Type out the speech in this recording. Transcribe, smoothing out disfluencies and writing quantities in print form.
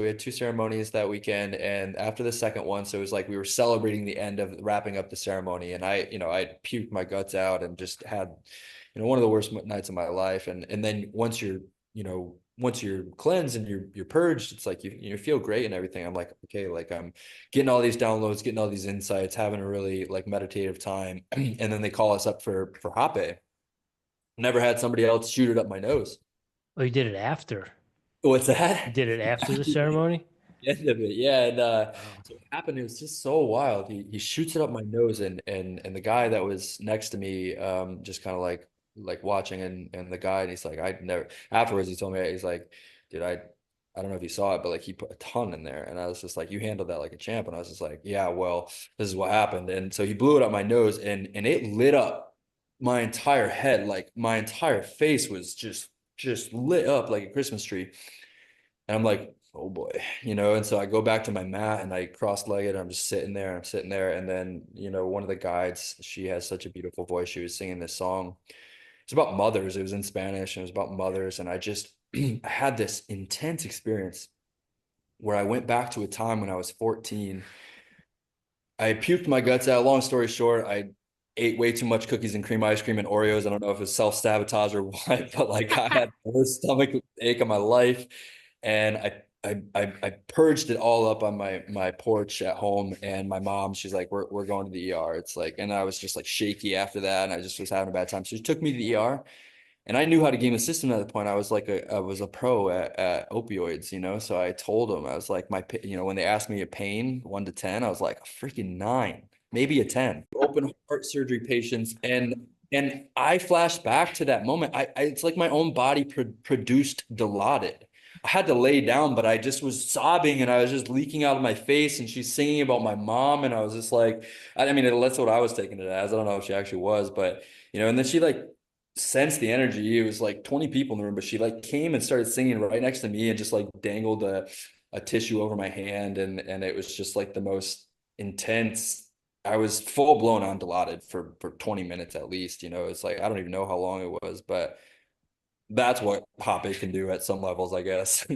We had two ceremonies that weekend, and after the second one, so it was like we were celebrating the end of wrapping up the ceremony, and I puked my guts out and just had, one of the worst nights of my life. And then once you're cleansed and you're purged, it's like you feel great and everything. I'm like, okay, like I'm getting all these downloads, getting all these insights, having a really like meditative time, and then they call us up for Hapé. Never had somebody else shoot it up my nose. Oh, you did it after. What's You that? did it after the ceremony? The end of it, yeah. And Wow. so what happened, it was just so wild. He shoots it up my nose, and the guy that was next to me, just kind of like watching, and the guy, and he's like, I never, afterwards he told me, he's like, dude, I don't know if you saw it, but like he put a ton in there. And I was just like, you handled that like a champ. And I was just like, yeah, well, this is what happened. And so he blew it up my nose, and it lit up my entire head. Like my entire face was just lit up like a Christmas tree. And I'm like, oh boy, and so I go back to my mat and I cross-legged. I'm just sitting there. I'm sitting there. And then, one of the guides, she has such a beautiful voice. She was singing this song. It's about mothers. It was in Spanish and it was about mothers. And I just I had this intense experience where I went back to a time when I was 14. I puked my guts out. Long story short, I ate way too much cookies and cream ice cream and Oreos. I don't know if it was self-sabotage or what, but like I had the worst stomach ache of my life. And I purged it all up on my porch at home. And my mom, she's like, we're going to the ER. It's like, and I was just like shaky after that, and I just was having a bad time. So she took me to the ER, and I knew how to game the system at the point. I was a pro at opioids, So I told them, I was like, when they asked me a pain 1 to 10, I was like a freaking 9, maybe a 10. Open heart surgery patients, and I flashed back to that moment. It's like my own body produced Dilaudid. I had to lay down, but I just was sobbing and I was just leaking out of my face. And she's singing about my mom, and I was just like, I mean, that's what I was taking it as. I don't know if she actually was, but and then she like sensed the energy. It was like 20 people in the room, but she like came and started singing right next to me and just like dangled a tissue over my hand. And it was just like the most intense. I was full blown on Dilaudid for 20 minutes at least. It's like I don't even know how long it was, but that's what Hoppe can do at some levels, I guess.